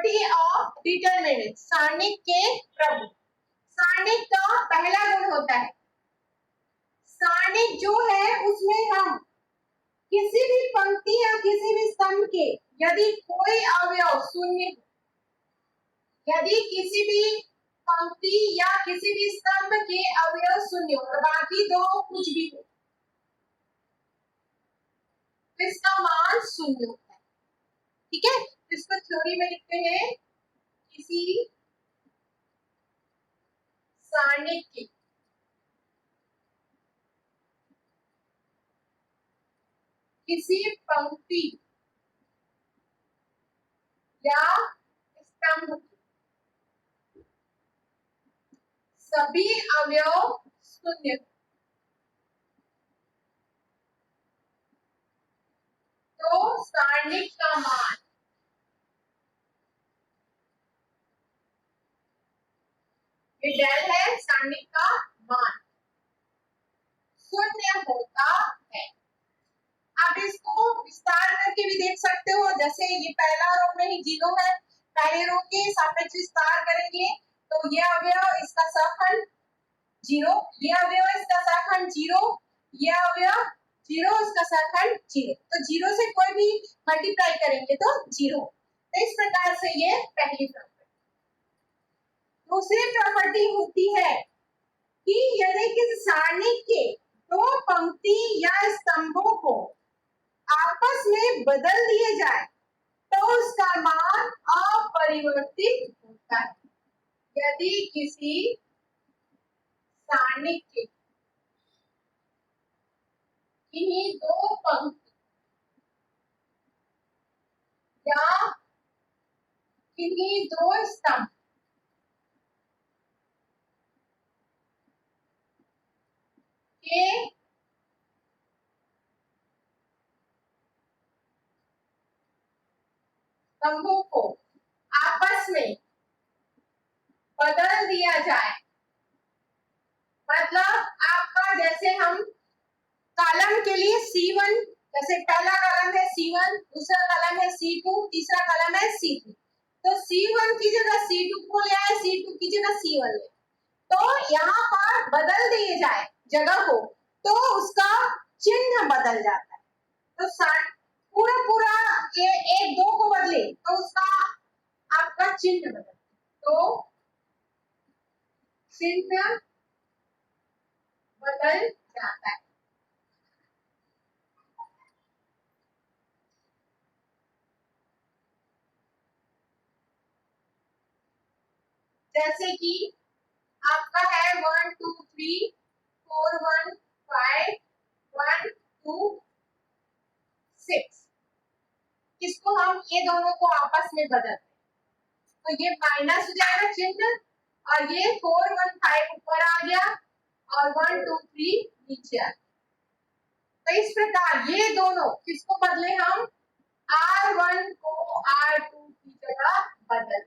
Property of determinant, सारणिक के प्रभु। सारणिक का पहला गुण होता है, सारणिक जो है उसमें हम किसी भी पंक्ति या किसी भी स्तंभ के यदि कोई अवयव शून्य हो, यदि किसी भी पंक्ति या किसी भी स्तंभ के अवयव शून्य हो और बाकी दो कुछ भी हो, तो इसका मान शून्य होता है। ठीक है, इसको थ्योरी में लिखते हैं, किसी सारणिक की किसी पंक्ति या स्तंभ की सभी अवयव शून्य, तो सारणिक का मान ये डेल है, सारणिक का मान शून्य होता है। आप इसको विस्तार करके भी देख सकते हो, जैसे ये पहला रो में ही जीरो है, पहले रो के सापेक्ष विस्तार करेंगे तो ये अवयव इसका सहखंड जीरो, ये अवयव इसका सहखंड जीरो, ये अवयव जीरो, इसका सहखंड जीरो, तो जीरो से कोई भी मल्टीप्लाई करेंगे तो जीरो। तो इस प्रकार से ये पहली प्रॉपर्टी। दूसरी प्रॉपर्टी होती है कि यदि किसी सारणिक के दो पंक्ति या स्तंभों को आपस में बदल दिए जाए तो उसका मान अपरिवर्तित होता है। यदि किसी सारणिक के किन्हीं दो पंक्ति या किन्हीं दो स्तंभ के स्तंभों को आपस में बदल दिया जाए, मतलब आपका जैसे हम कॉलम के लिए C1, जैसे पहला कॉलम है C1, दूसरा कॉलम है C2, तीसरा कॉलम है C3, तो C1 की जगह C2 को ले आए, C2 की जगह C1 ले, तो यहाँ पर बदल दिए जाए जगह को तो उसका चिन्ह बदल जाता है। तो पूरा पूरा ये एक दो को बदले तो उसका आपका चिन्ह बदल, तो चिन्ह बदल जाता है। जैसे कि आपका है 1 2 3 4 1 5 1 2 6, इसको हम ये दोनों को आपस में बदलते हैं तो ये माइनस हो जाएगा चिन्ह, और ये 4 1 5 ऊपर आ गया और 1 2 3 नीचे आ गया। तो इस प्रकार ये दोनों किसको बदले हम, R1 को R2 की जगह बदल,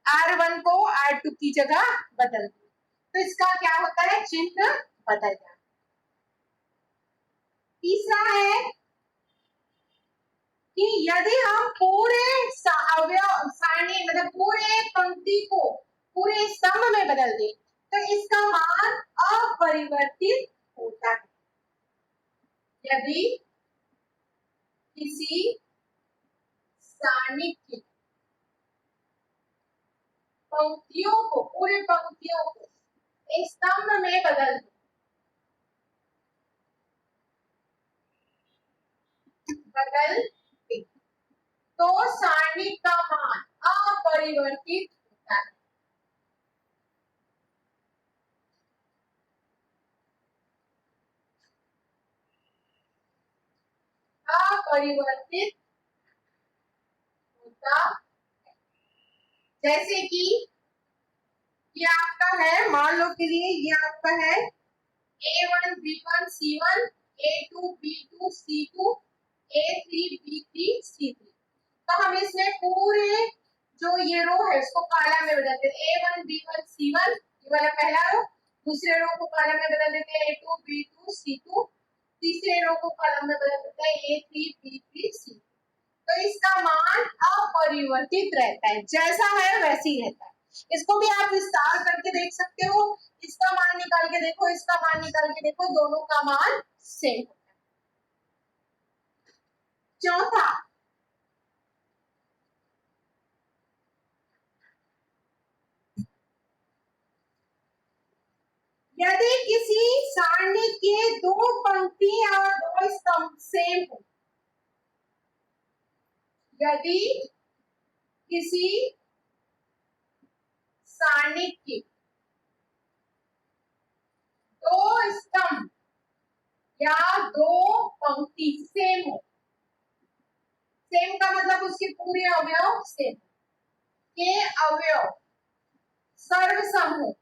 R1 को R2 की जगह बदल, तो इसका क्या होता है, चिन्ह बदल जाता है। तीसरा है कि यदि हम पूरे अवयव सारणी मतलब पूरे पंक्ति को पूरे स्तंभ में बदल दें तो इसका मान अपरिवर्तित होता है। यदि किसी सारणी की पंक्तियों को पूरे पंक्तियों को एक स्तंभ में बदल तो सारणी का मान अपरिवर्तित होता है। अपरिवर्तित होता है। जैसे कि ये आपका है, मान लो के लिए ये आपका है A1 B1 C1 A2 B2 C2 A3 B3 C3, तो हम इसमें पूरे जो ये रो है उसको कॉलम में बदल देते हैं, A1 B1 C1 ये वाला पहला रो, दूसरे रो को कॉलम में बदल देते हैं A2 B2 C2, तीसरे रो को कॉलम में बदल देते हैं A3 B3 C3। तो इसका मान अपरिवर्तित रहता है, जैसा है वैसे ही रहता है। इसको भी आप विस्तार करके देख सकते हो, इसका मान निकाल के देखो, इसका मान निकाल के देखो, दोनों का मान सेम होता है। चौथा, यदि किसी सारणी के दो पंक्ति और दो स्तंभ सेम हो, यदि किसी सारणी के दो स्तंभ या दो पंक्ति सेम हो, सेम का मतलब उसके पूरे अवयव सेम के अवयव सर्वसम हो,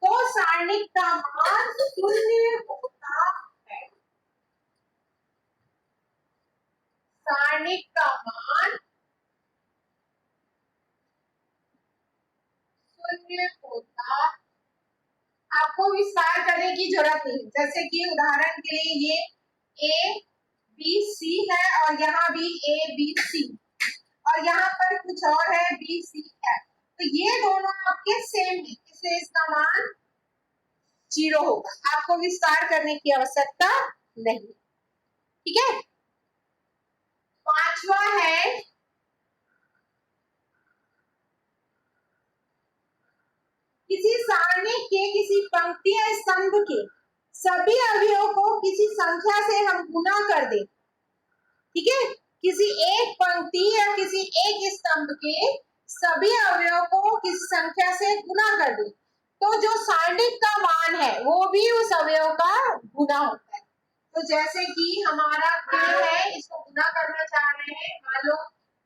तो सारणिक का मान शून्य होता है। सारणिक का मान शून्य होता, आपको विस्तार करने की जरूरत नहीं। जैसे कि उदाहरण के लिए ये ए बी सी है और यहाँ भी ए बी सी और यहाँ पर कुछ और है बी सी है, तो ये दोनों आपके सेम है, इसलिए इसका मान 0 होगा। आपको विस्तार करने की आवश्यकता नहीं, ठीक है। पांचवा है, किसी सारणी के किसी पंक्ति या स्तंभ के सभी अवयवों को किसी संख्या से हम गुना कर दें, ठीक है। किसी एक पंक्ति या किसी एक स्तंभ के सभी अवयवों को किसी संख्या से गुना कर दें, तो जो सारणिक का मान है वो भी उस अवयव का गुना होता है। तो जैसे कि हमारा k है, इसको गुना करना चाह रहे हैं, मान लो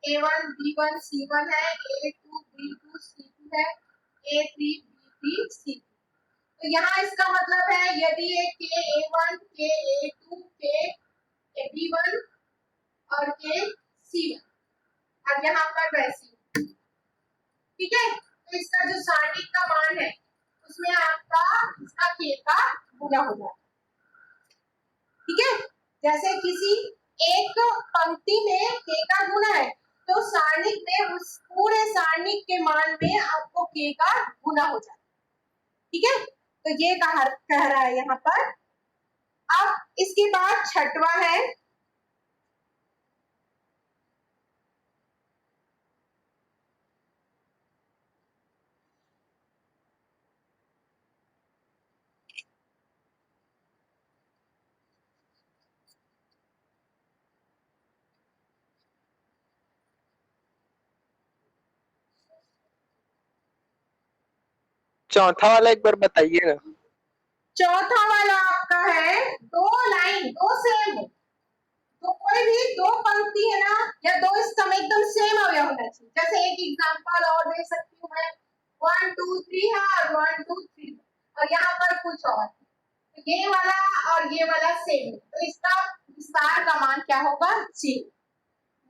a1 b1 c1 है, a2 b2 c2 है, a3 b3 c3। तो यहाँ इसका मतलब है यदि ये k a1 k a2 k b1 और k c1 और यहाँ पर वैसे, ठीक है। तो इसका जो सारणिक का मान है उसमें आपका इसका k का गुना हो जाता है, ठीक है। जैसे किसी एक पंक्ति में k का गुना है तो सारणिक में उस पूरे सारणिक के मान में आपको k का गुना हो जाता है, ठीक है। तो ये कह रहा है यहाँ पर। अब इसके बाद छठवां है, चौथा वाला एक बार बताइए ना। चौथा वाला आपका है दो लाइन दो सेम, तो कोई भी दो पंक्ति है ना या दो स्तंभ एकदम सेम अवयव होना चाहिए। जैसे एक एग्जांपल और दे सकती हूँ मैं, 1 2 3 है और 1 2 3 और यहाँ पर कुछ और, तो ये वाला और ये वाला सेम है, तो इसका विस्तार का मान क्या होगा 0।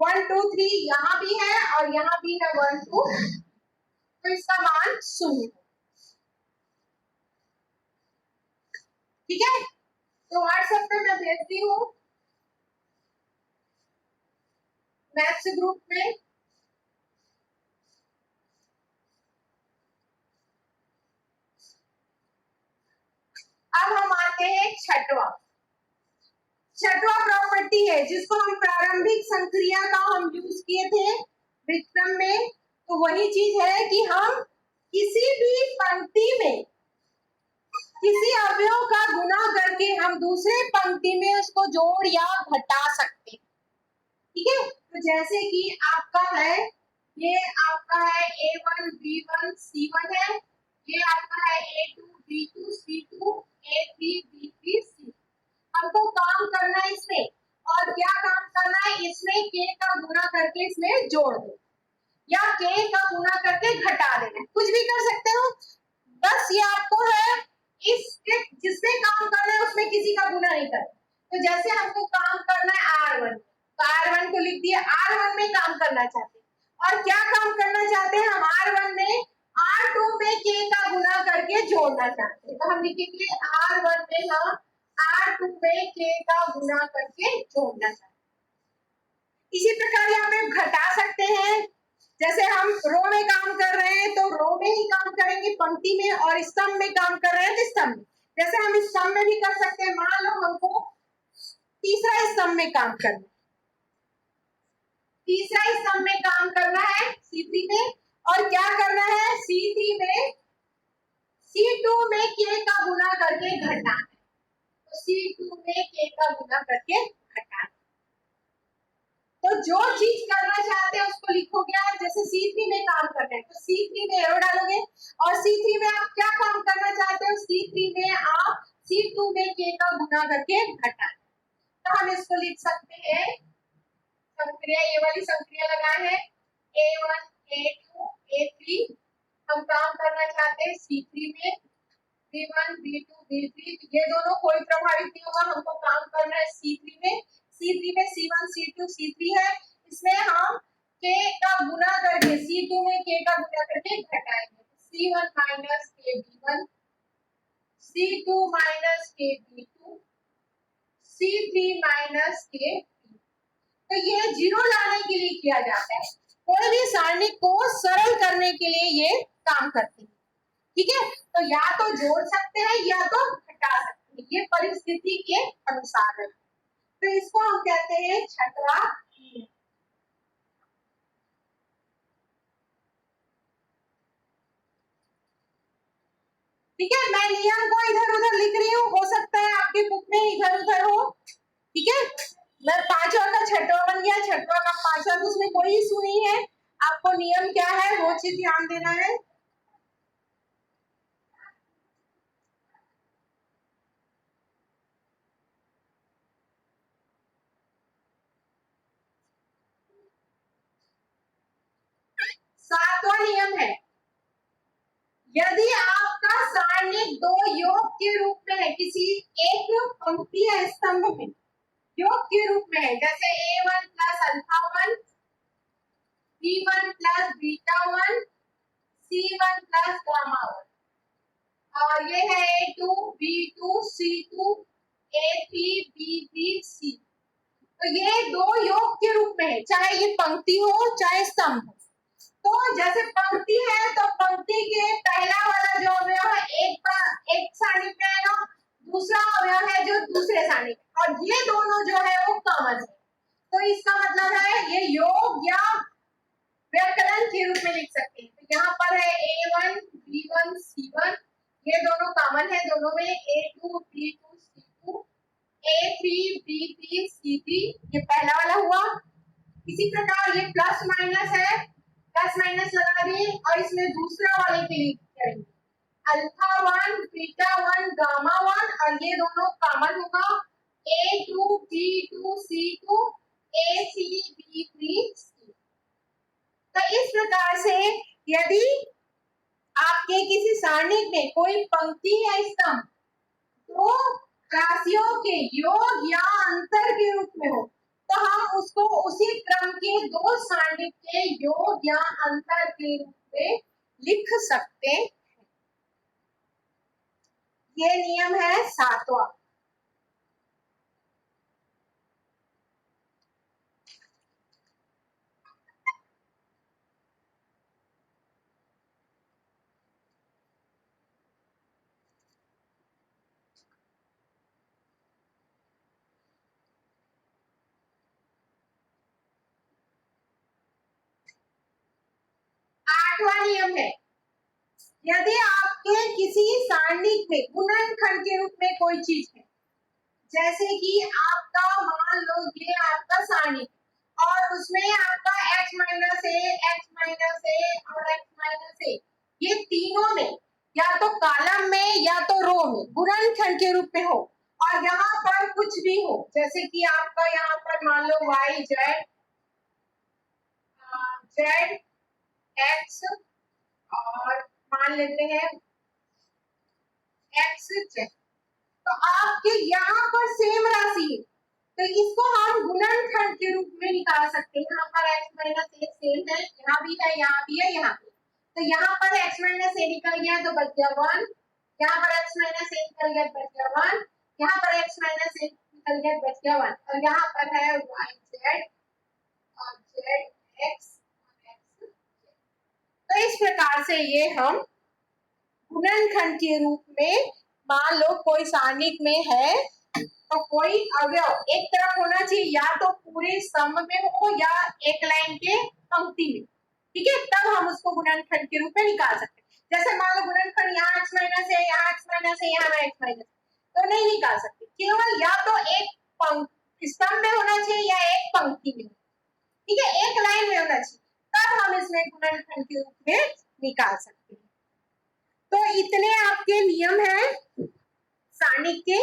1 2 3 यहाँ भी है और यहाँ भी है 1 2, तो इसका मान 0, ठीक है। तो व्हाट्सएप पे मैं भेजती हूँ मैथ्स ग्रुप में। अब हम आते हैं छठवां प्रॉपर्टी है जिसको हम प्रारंभिक संक्रिया का हम यूज किए थे विक्रम में। तो वही चीज है कि हम किसी भी पंक्ति में किसी अवयव का गुना करके हम दूसरे पंक्ति में उसको जोड़ या घटा सकते हैं, ठीक है। तो जैसे कि आपका है, ये आपका है a1 b1 c1 है, ये आपका है a2 b2 c2 a3 b3 c। हमको काम करना है इसमें, और क्या काम करना है इसमें, k का गुना करके इसमें जोड़ दो या k का गुना करके घटा देना, कुछ भी कर सकते हो। बस ये आपको है इसके जिसमें काम करना है उसमें किसी का गुना नहीं करना। तो जैसे हमको काम करना है R1, तो R1 को लिख दिया, R1 में काम करना चाहते हैं और क्या काम करना चाहते हैं हम, R1 में R2 में k का गुना करके जोड़ना चाहते हैं। तो हम लिखेंगे R1 में हम R2 में k का गुना करके जोड़ना चाहते हैं, इसी प्रकार यहाँ पे घटा सकते हैं, जैसे हम रो में काम कर रहे हैं तो रो में ही काम करेंगे पंक्ति में, और स्तंभ में काम कर रहे हैं तो स्तंभ में। जैसे हम स्तंभ में भी कर सकते हैं, मान लो हमको तीसरा स्तंभ में काम करना है, तीसरा स्तंभ में काम करना है C3 में, और क्या करना है C3 में C2 में K का गुना करके घटाना है, तो C2 में K का गुना करके घटाना। तो जो चीज करना चाहते हैं उसको लिखोगे आप, जैसे C3 में काम करना है तो C3 में एरो डालोगे, और C3 में आप क्या काम करना चाहते हो, C3 में आप C2 में K का गुना करके घटाना। तो हम इसको लिख सकते हैं, संक्रिया ये वाली संक्रिया लगाए हैं A1 A2 A3, हम काम करना चाहते हैं C3 में B1 B2 B3, ये दोनों कोई प्रभावित नहीं होगा, हमको काम करना है C3 में। C3 में C1 C2 C3 है, इसमें हम K का गुना करके C2 में K का गुना करके घटाएंगे, C1 minus K B1 C2 minus K B2 C3 minus K, तो ये जीरो लाने के लिए किया जाता है, कोई भी सारणी को सरल करने के लिए ये काम करते हैं। ठीक है, तो या तो जोड़ सकते हैं या तो घटा सकते हैं, ये परिस्थिति के अनुसार है। तो इसको हम कहते हैं छठवां नियम। ठीक है, मैं नियम को इधर उधर लिख रही हूँ, हो सकता है आपके बुक में इधर उधर हो। ठीक है, मैं पांचवा का छठवा बन गया, छठवा का पांचवा, तो उसमें कोई इशू नहीं है, आपको नियम क्या है वो चीज ध्यान देना है। सातवां नियम है, यदि आपका सारणिक दो योग के रूप में है, किसी एक पंक्ति या स्तंभ में योग के रूप में है, जैसे A1 plus alpha 1 B1 plus beta 1 C1 plus gamma 1, और ये है A2 B2 C2 A3 B3 C, तो ये दो योग के रूप में है, चाहे ये पंक्ति हो चाहे स्तंभ हो। तो जैसे पंक्ति है तो पंक्ति के पहला वाला जो अवयव है एक सारणी पे आएगा, दूसरा अवयव है जो दूसरे सारणी पे, और ये दोनों जो है वो कॉमन है, तो इसका मतलब है ये योग या व्यवकलन के रूप में लिख सकते हैं। तो यहाँ पर है A1 B1 C1, ये दोनों कॉमन है, दोनों में A2 B2 C2 A3 B3 C3, ये पहला वाला हुआ। इसी प्रकार ये प्लस माइनस है, प्लस माइनस लगा दिए, और इसमें दूसरा वाले के लिए करेंगे अल्फा 1 बीटा 1 गामा 1, और ये दोनों कॉमन होगा A2 B2 C2 AC B3 C। तो इस प्रकार से यदि आपके किसी सारणी में कोई पंक्ति या स्तंभ दो राशियों के योग या अंतर के रूप में हो, तो हम उसको उसी क्रम के दो सारणी के योग या अंतर के रूप में लिख सकते हैं। ये नियम है सातवां। आठवां नियम है, यदि आपके किसी सारणी में गुणनखंड के रूप में कोई चीज है, जैसे कि आपका मान लो ये आपका सारणी और उसमें आपका x माइनस ए और x माइनस ए, ये तीनों में या तो कॉलम में या तो रो में गुणनखंड के रूप में हो, और यहाँ पर कुछ भी हो, जैसे कि आपका यहाँ पर मान लो y z x और मान लेते हैं x z, तो आपके यहाँ पर सेम राशि है, तो इसको हम गुणनखंड के रूप में निकाल सकते हैं। यहाँ पर x माइनस ए सेम है, यहाँ भी है, यहाँ भी है, यहाँ भी, तो यहाँ पर x माइनस ए निकल गया तो बच गया 1, यहाँ पर x माइनस ए निकल गया बच गया 1, यहाँ पर x माइनस ए निकल गया बच गया 1, और यहाँ पर है y z Z x x. तो इस प्रकार से ये हम गुणनखंड के रूप में, मान लो कोई सारणिक में है तो कोई अवयव एक तरफ होना चाहिए, या तो पूरे स्तंभ में हो या एक लाइन के पंक्ति में, ठीक है, तब हम उसको गुणनखंड के रूप में निकाल सकते हैं। जैसे मान लो गुणनखंड यहाँ x माइनस है, यहाँ x माइनस है, यहाँ x माइनस, तो नहीं निकाल सकते, केवल या तो एक स्तंभ में होना चाहिए या एक पंक्ति में, ठीक है, एक लाइन में होना चाहिए, तब हम इसमें गुणनखंड के रूप में निकाल सकते हैं। तो इतने आपके नियम हैं सारणिक के।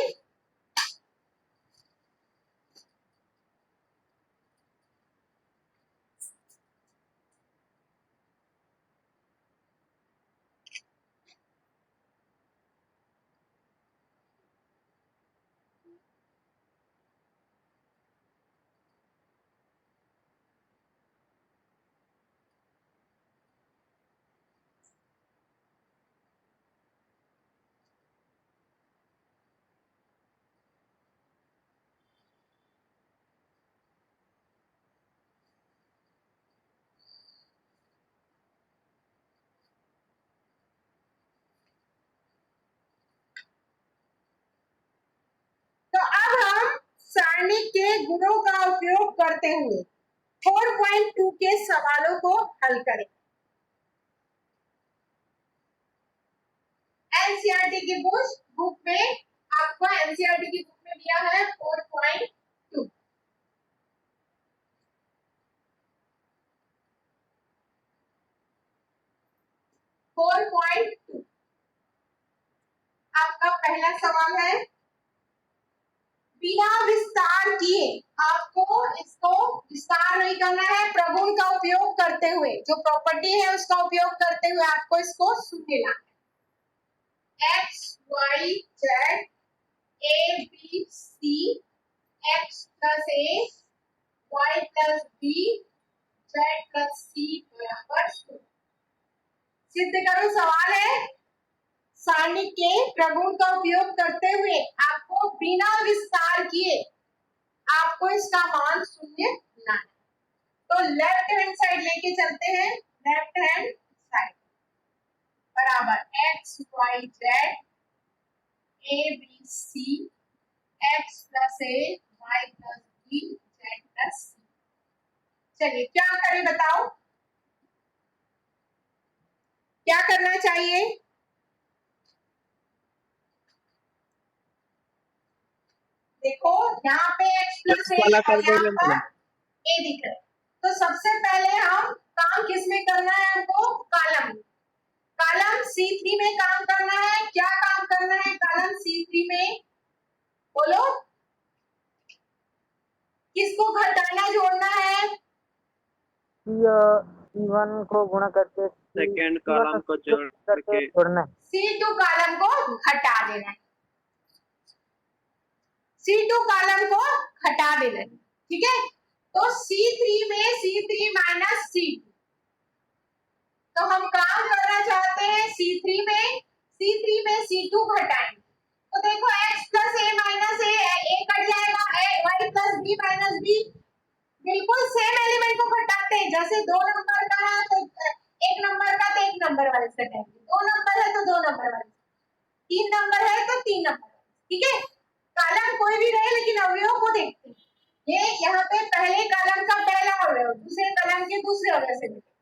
तो अब हम सारणिक के गुणों का उपयोग करते हुए 4.2 के सवालों को हल करें। एनसीईआरटी की बुक में, आपको एनसीईआरटी की बुक में दिया है 4.2। आपका पहला सवाल है, बिना विस्तार किए, आपको इसको विस्तार नहीं करना है, प्रगुण का उपयोग करते हुए, जो प्रॉपर्टी है उसका उपयोग करते हुए आपको इसको शून्य लाना है। X Y z a b c x plus a y plus b z plus c बराबर शून्य। सिद्ध करो। सवाल है, सारणिक के प्रगुण का उपयोग करते हुए आपको बिना विस्तार किए आपको इसका मान शून्य लाना है। तो लेफ्ट हैंड साइड लेके चलते हैं, लेफ्ट हैंड साइड बराबर x Y z a b c x plus a y plus b z plus c. चलिए क्या करें बताओ, क्या करना चाहिए? देखो यहाँ पे x प्लस ए और यहाँ पर a दिख रहा है, तो सबसे पहले हम काम किसमें करना है? हमको कॉलम C3 में काम करना है। क्या काम करना है कॉलम C3 में? बोलो, किसको घटाना जोड़ना है? C1 को गुणा करके सेकेंड कॉलम को जोड़ करके जोड़ना है। C2 कॉलम को घटा देना है, C2 कॉलम को हटा देना है, ठीक है। तो C3 में C3 माइनस C2, तो हम काम करना चाहते हैं C3 में C2 घटाएंगे, तो देखो x plus A minus A cut जाएगा, y plus B minus B, बिल्कुल सेम एलिमेंट को घटाते हैं। जैसे 2 नंबर का है तो 1 नंबर का तो 1 नंबर वाले से घटाएंगे, 2 नंबर है तो 2 नंबर वाले, 3 नंबर है तो 3 नंबर, ठीक है। कॉलम कोई भी रहे लेकिन अवयव को देखते हैं। ये यहाँ पे पहले कॉलम का पहला अवयव दूसरे कॉलम के दूसरे अवयव से मिलेगा,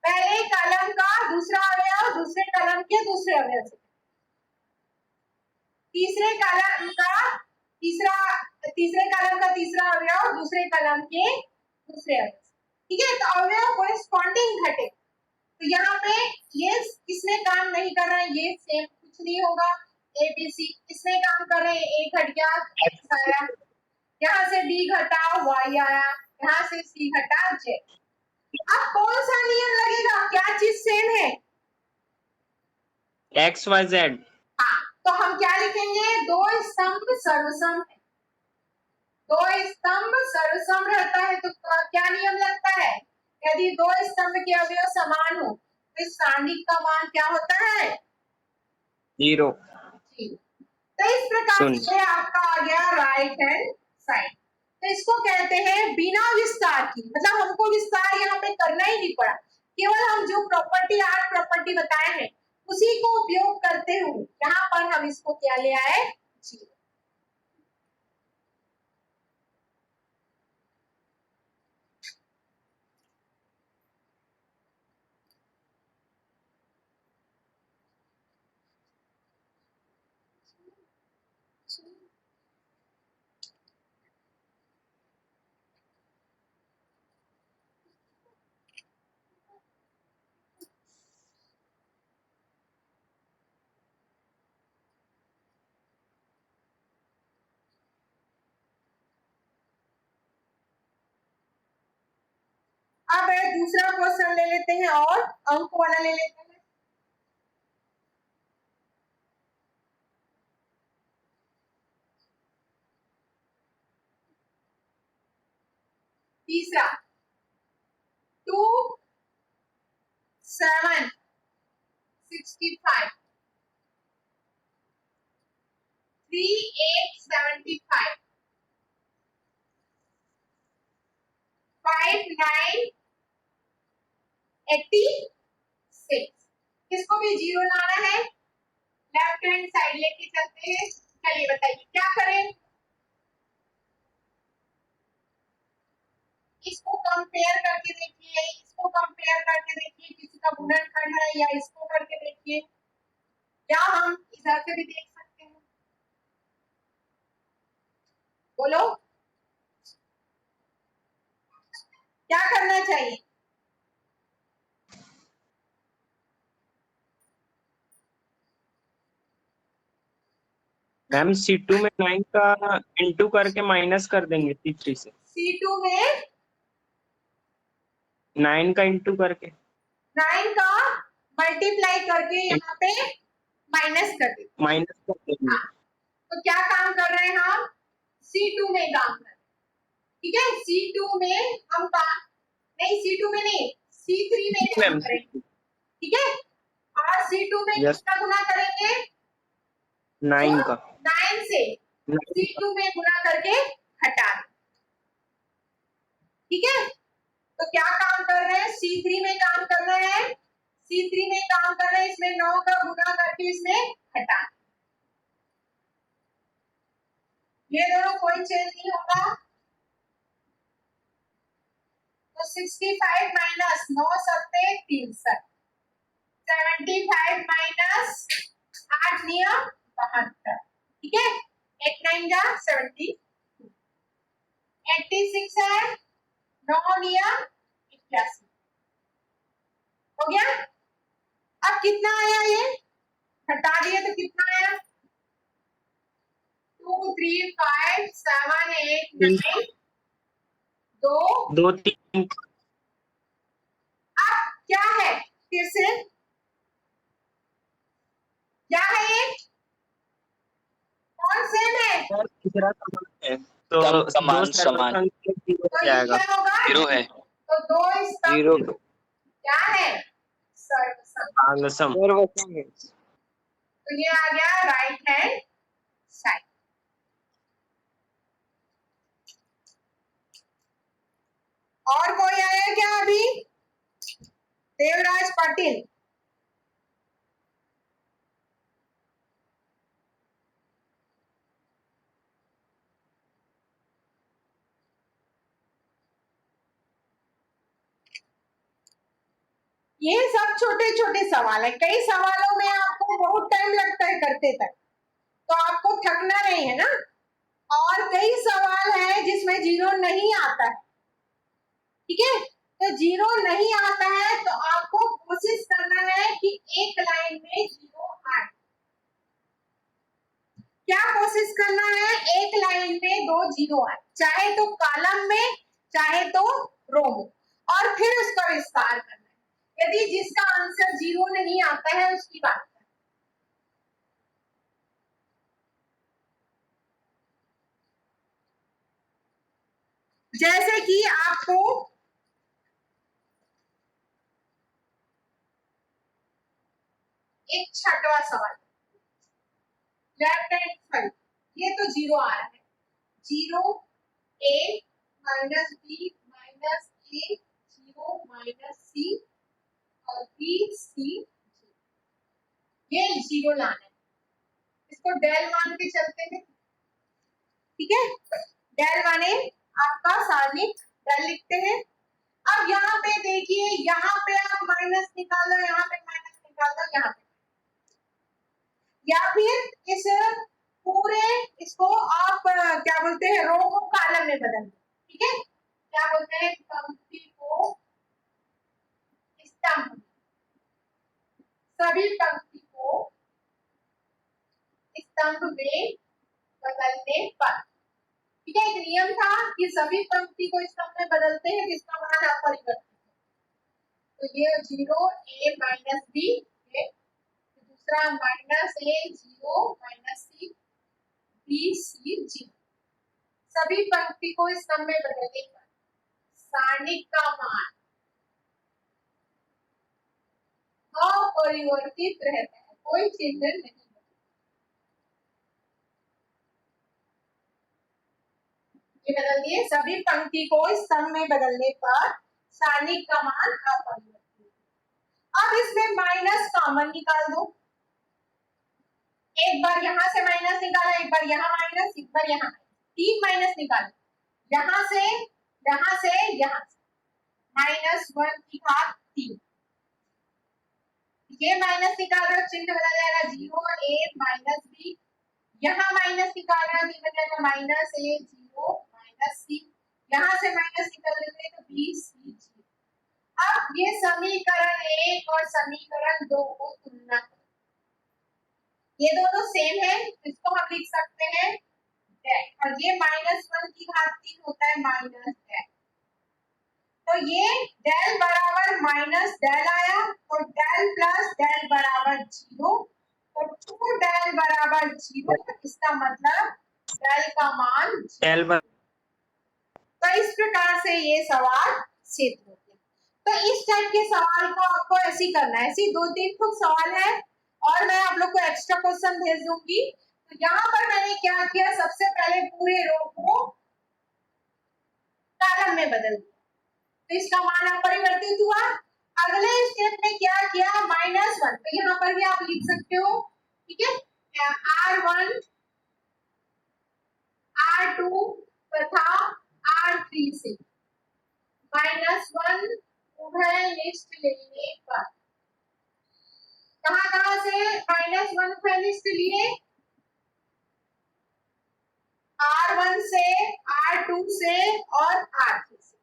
पहले कॉलम का दूसरा अवयव दूसरे कॉलम के दूसरे अवयव से, तीसरे कॉलम का तीसरा अवयव दूसरे कॉलम के दूसरे अवयव से, ठीक है। तो अवयव कोरेस्पॉन्डिंग घटे, तो यहाँ पे ये किसने काम नहीं कर रहा है, ये सेम कुछ नहीं होगा। ए बी सी किसने काम कर रहे हैं, ए घट गया एक्स आया, यहाँ से बी घटा वाई आया, यहाँ से सी घटा जेड। अब कौन सा नियम लगेगा, क्या चीज सेम है? X Y Z. हाँ, तो हम क्या लिखेंगे, दो स्तंभ सर्वसम है, दो स्तंभ सर्वसम रहता है तो क्या नियम लगता है, यदि दो स्तंभ के अवयव समान हो तो इस सारणिक का मान क्या होता है? 0। तो इस प्रकार से आपका आ गया राइट हैंड साइड। तो इसको कहते हैं बिना विस्तार की, मतलब हमको विस्तार यहाँ पे करना ही नहीं पड़ा, केवल हम जो प्रॉपर्टी 8 प्रॉपर्टी बताए हैं उसी को उपयोग करते हुए यहाँ पर हम इसको क्या ले आए, जीरो। अब दूसरा क्वेश्चन ले लेते हैं और अंक वाला ले लेते हैं। तीसरा 2 7 65 3 8 75 5 9 86। किसको भी जीरो लाना है, लेफ्ट हैंड साइड लेके चलते हैं। चलिए बताइए क्या करें, इसको कंपेयर करके देखिए, इसको कंपेयर करके देखिए, किसी का गुणनखंड है या इसको करके देखिए, या हम इधर से भी देख सकते हैं। बोलो क्या करना चाहिए। मैम C2 में 9 का इंटू करके माइनस कर देंगे C3 से। C2 में 9 का इंटू करके 9 का मल्टीप्लाई करके यहाँ पे माइनस कर देंगे, माइनस कर देंगे। हाँ। तो क्या काम कर रहे हैं हम, C2 में काम कर रहे हैं, ठीक है। C2 में हम काम नहीं, C2 में नहीं, C3 में काम करेंगे, ठीक है। और C2 में किसका गुना करेंगे, 9 का 9 से C2 में गुना करके हटा दें, ठीक है। तो क्या काम कर रहे हैं, C3 में काम कर रहे हैं, C3 में काम कर रहे हैं, इसमें 9 का गुना करके इसमें हटा, ये दोनों कोई चेंज नहीं होगा। तो 65 माइनस 9 सत्ते 63, 75 माइनस 8 नियम 72, ठीक है। 8 9 जा 70, 86 है 9 नियम 81, हो गया। अब कितना आया, ये हटा दिए तो कितना आया, 2 3 5 7 8 9 2 2 3 अब क्या है, फिर से क्या है, ये कौन सेम है, तीसरा समान है तो समान दो समान तो ये जाएगा। क्या होगा, जीरो है। तो 2 इसका जीरो क्या है, सर्वसम, सर्वसम है। तो ये आ गया राइट हैंड साइड। और कोई आया क्या अभी, देवराज पाटिल, ये सब छोटे छोटे सवाल है, कई सवालों में आपको बहुत टाइम लगता है करते तक, तो आपको थकना नहीं है ना। और कई सवाल है जिसमें जीरो नहीं आता है, ठीक है। तो जीरो नहीं आता है तो आपको कोशिश करना है कि एक लाइन में जीरो आए। क्या कोशिश करना है, एक लाइन में 2 जीरो आए, चाहे तो कॉलम में चाहे तो रो में, और फिर उसका विस्तार करना है। यदि जिसका आंसर जीरो नहीं आता है उसकी बात करें। जैसे कि आपको एक छठवां सवाल, लेफ्ट हैंड साइड, ये तो जीरो आ रहा है, zero a minus b minus b c, ये जीरो लाना है, इसको डेल मान के चलते हैं, ठीक है। डेल माने आपका सारणिक डेल लिखते हैं। अब यहाँ पे देखिए, यहाँ पे आप माइनस निकालो, यहाँ पे माइनस निकालो, यहाँ पे, या फिर इस पूरे इसको आप क्या बोलते हैं, रो को कॉलम में बदल दो, ठीक है। क्या बोलते हैं, पंक्ति को स्तंभ, सभी पंक्ति को स्तंभ में बदलने पर, ठीक है। एक नियम था कि सभी पंक्ति को स्तंभ में बदलते हैं जिसका मान अपरिवर्तित है। तो ये जीरो ए माइनस बी, दूसरा माइनस ए जीरो माइनस सी, बी सी जीरो, सभी पंक्ति को स्तंभ में बदलने पर सारणिक का मान अपरिवर्तित रहता है, कोई चिन्ह नहीं। ये बदल दिए, सभी पंक्ति को स्तंभ में बदलने पर सारणिक का मान अपरिवर्तित। अब इसमें माइनस कॉमन निकाल दो, एक बार यहां से माइनस निकाला, एक बार यहाँ माइनस, एक बार यहाँ, तीन माइनस निकालो, यहां से यहाँ से यहाँ से, माइनस वन की घात तीन, ये माइनस निकाल रहे हो, चिन्ह बदल जाएगा, जीरो ए माइनस बी, यहाँ माइनस निकाल रहे हो, बन जाएगा माइनस ए जीरो माइनस सी, यहाँ से माइनस निकाल लेंगे तो बी सी जी। अब ये समीकरण एक और समीकरण दो को तुलना करो, ये दोनों सेम है, इसको हम लिख सकते हैं डेल, और ये माइनस वन की घात तीन होता है माइनस डेल, तो ये डेल बराबर माइनस डेल आया, तो डेल प्लस डेल बराबर जीरो, तो टू डेल बराबर जीरो, इसका मतलब डेल का मान डेल तो इस प्रकार से ये सवाल सिद्ध होते हैं। तो इस टाइप के सवाल को आपको ऐसे ही करना है, ऐसे दो तीन खुद सवाल है और मैं आप लोग को एक्स्ट्रा क्वेश्चन भेज दूंगी। तो यहाँ पर मैंने क्या किया, सबसे पहले पूरे रो को कॉलम में बदल दिया, तो इसका मान अपरिवर्तित हुआ। अगले स्टेप में क्या किया, माइनस वन, तो यहाँ पर भी आप लिख सकते हो, ठीक है, R1 R2 तथा R3 से माइनस वन उभयनिष्ठ लेने पर, कहां से माइनस वन उभयनिष्ठ लिए, R1 से, R2 से और R3 से,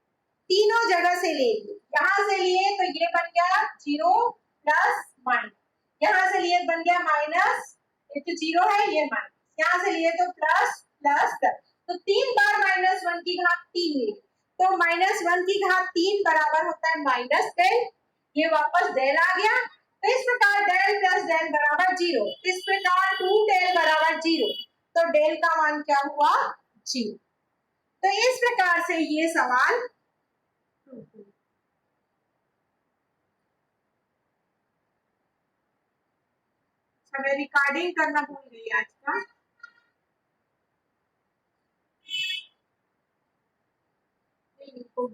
तीनों जगह से ले लिए। यहां से लिए तो ये बन गया जीरो प्लस माइनस, यहां से लिए बन गया माइनस, ये तो जीरो है ये माइनस, यहां से लिए तो प्लस प्लस प्लस, तो तीन बार माइनस वन की घात तीन ले, तो माइनस वन की घात तीन बराबर होता है माइनस डेल, ये वापस डेल आ गया, तो इस प्रकार डेल प्लस डेल बराबर जीरो, इस प्रकार टू डेल बराबर जीरो, तो डेल का मान क्या हुआ, जीरो। तो इस प्रकार से ये सवाल मैं रिकॉर्डिंग करना भूल गई आज का, इनको